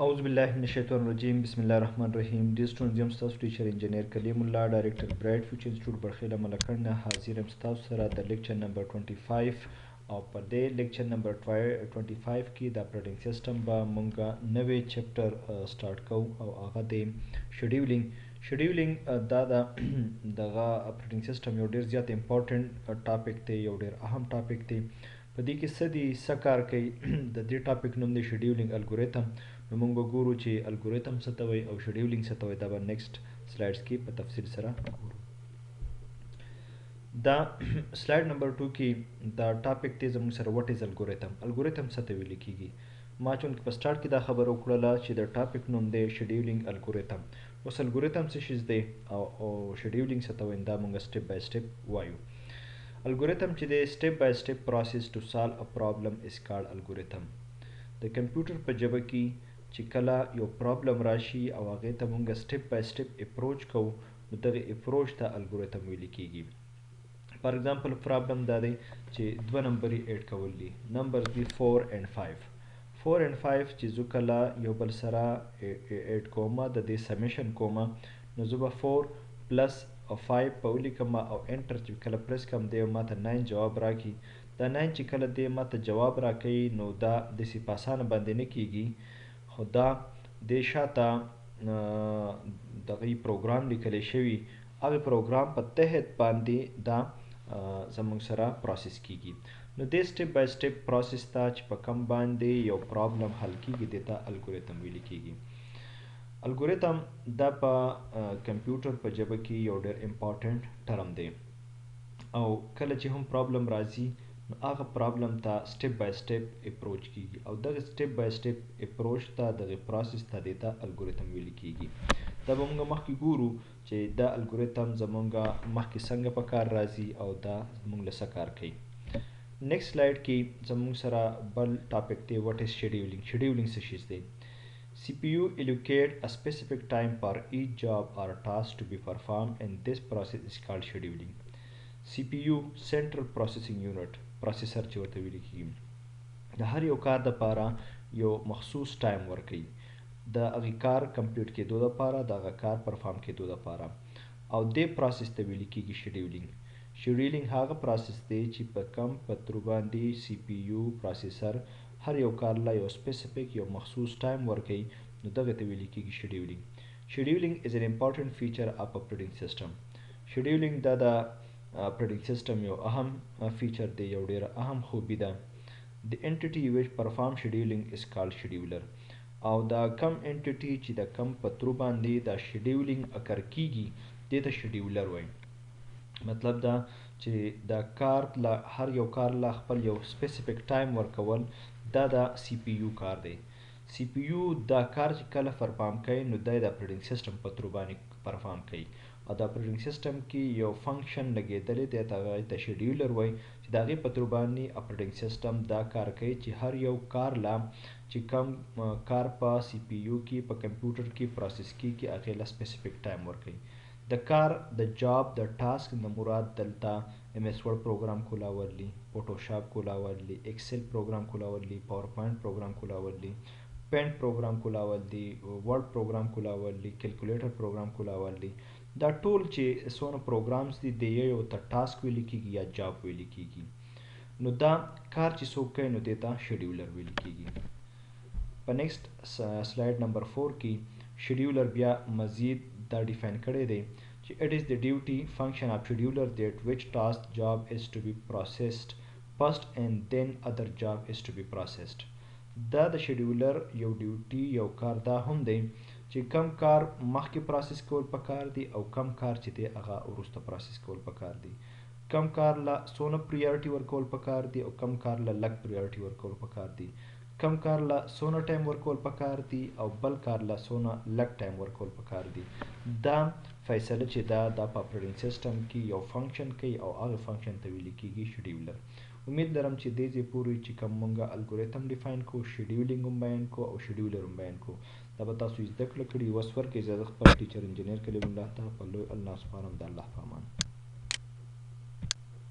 أعوذ بالله من الشيطان الرجيم بسم الله الرحمن الرحیم. ډیر students یم ستاسو ټیچر انجینیر کلیمالله ډایرکټر برایټ فیوچر انسټیټیوټ بړخیله ملکند نه حاضر یم ستاسو سره د لیکچر نمبر 25 او په دې لیکچر نمبر 25 کې د اپریټینګ سیسټم به مونږ نوې چپټر سٹارټ کوو او هغه د شیډیولینګ دا دغه اپریټینګ سیسټم یو ډیر زیات امپورټنٹ ټاپک دی، یو ډیر اهم ټاپک دی. په دې کې څه دي څه کار کوي د دې ټاپک نوم دی شیډیولینګ الګوریتم. نو موږ به ګورو چې الګوریتم څه ته وایي او شیډیولینګ څه ته وایي. دا به نیکسټ سلایډس کې په تفصیل سره ګورو. دا سلایډ نمبر 2 کې دا ټاپک دی زموږ سره واټ از الګوریتم. الګوریتم څه ته ویل کیږي؟ ما چون په سٹارټ کې دا خبره وکړله چې د ټاپک نوم دی شیډیولینګ الګوریتم. اوس الګوریتم څه شی دی او شیډیولینګ څه ته وایي دا موږ سټیپ بای سټیپ وایو. الګوریتم چې دی سټیپ بای سټیپ پروسیس ټو سالو ا پرابلم از کالډ الګوریتم. د کمپیوټر په ژبه کې چې کله یو پرابلم راشي او هغې ته مونږ سټیپ بای سټیپ اپروچ کوو نو دغه اپروچ ته الګوریتم ویل کیږي. فار ایگزامپل پرابلم دا دی چې 2 نمبرې ایډ کول دي، نمبرز دي 4 and 5. 4 and 5 چې زه کله یو بل سره ایډ کوم د دې سمیشن کوم نو زه به 4 پلس 5 په ولیکم او انټر چې کله پریس کوم دی ماته 9 جواب راکړي. دا 9 چې کله دی ماته جواب راکوي نو دا داسې په اسانه باندې نه کیږي، خو دا د شاته دغه پروګرام لیکلی شوي هغه پروګرام په تحت باندې دا زموږ سره پروسس کیږي. نو دې سټیپ بای سټیپ پروسس ته چې په کم باندې یو پرابلم حل کیږي دې ته الګوریتم ویل کیږي. الګوریتم دا په کمپیوټر په ژبه کې یو ډېر امپورټنټ ټرم دی او کله چې هم پرابلم راځي نو هغه پرابلم ته سټیپ بای سټیپ اپروچ کیږي او دغه سټیپ بای سټیپ اپروچ ته دغه پروسس ته دې ته الګوریتم ویل کیږي. دا به موږ مخکې ګورو چې دا الګوریتم زموږ مخکې څنګه په کار راځي او دا موږ له څه کار کوي. نیکسټ سلایډ کې زموږ سره بل ټاپک دی واټ از شیډیولینګ. شیډیولینګ څه شی دی؟ CPU allocate a specific time for each job or task to be performed and this process is called scheduling. CPU Central Processing Unit processor چې ورته ویل کیږي د هر یو کار دپاره یو مخصوص ټایم ورکوي د هغې کار کمپلیټ کېدو دپاره د هغه کار پرفارم کېدو دپاره او دې پروسس ته ویل کیږي شیډیولینګ. شیډیولینګ هغه پروسس دی چې په کم پترو باندې CPU پروسیسر هر یو کار له یو سپیسیفیک یو مخصوص ټایم ورکوي نو دغه ته ویل کیږي شیډیولینګ. شیډیولینګ از ان امپورټنٹ فیچر اف اپریټینګ سیسټم. شیډیولینګ دا د اپریټینګ سیسټم یو اهم فیچر دی، یو ډیر اهم خوبي ده. د انټیټي ویچ پرفارم شیډیولینګ از کالډ شیډیولر او دا کم انټیټي چې د کم پترو باندې دا شیډیولینګ اکر کیږي دې ته شیډیولر وایي. مطلب دا چې دا کار له هر یو کار له خپل یو سپیسیفیک ټایم ورکول دا د سی پی یو کار دی. سی پی یو دا کار چې کله پرفارم کوي نو دا د اپریټینګ سیسټم په ترو باندې پرفارم کوي او د اپریټینګ سیسټم کې یو فنکشن لګېدلی دی ته شیډیولر وایي چې د هغې په ترو باندې اپریټینګ سیسټم دا کار کوي چې هر یو کار له چې کم کار په سی پی یو کې په کمپیوټر کې پروسس کېږي هغې له سپیسیفیک ټایم ورکوي. د کار د جاب د ټاسک نه مراد دلته ایم ایس ورډ پروګرام کولاول دي، فوټوشاپ کولاول دي، ایکسل پروګرام کولاول دي، پاور پوینټ پروګرام کولاول دي، پینټ پروګرام کولاول دي، ورډ پروګرام کولاول دي، کیلکولیټر پروګرام کولاول دي. دا ټول چې څونه پروګرامز دي د یو ته ټاسک ویل کیږي یا جاب ویل کیږي. نو دا کار چې څوک کوي نو دې ته شیډیولر ویل کیږي. په نیکسټ سلایډ نمبر 4 کې شیډیولر بیا مزید دا ډیفاین کړی دی چې it is the duty function of scheduler that which task job is to be processed first and then other job is to be processed. دا د شیډیولر یو ډیوټي یو کار دا هم دی چې کم کار مخکې پروسس کول پکار دی او کم کار چې دی هغه وروسته پروسس کول پکار دی. کم کار له څونه پریارټي ورکول پکار دی او کم کار له لږ پریارټي ورکول پکار دی. کم کار له څونه ټایم ورکول پکار دی او بل کار له څونه لږ ټایم ورکول پکار دی. دا فیصله چې دا په اپریټینګ سیسټم کې یو فنکشن کوي او هغه فنکشن ته ویل کیږي شیډیولر. امید لرم چې دې ځای پورې چې کوم مونږه الګوریتم ډیفاین کو، شیډیولینګ هم بیان کو او شیډیولر هم بیان کو، دا به تاسو زده کړه کړي. اوس ورکې زه د خپل ټیچر انجینیر کلیمالله ته په لوی الله سپارم د الله په امان.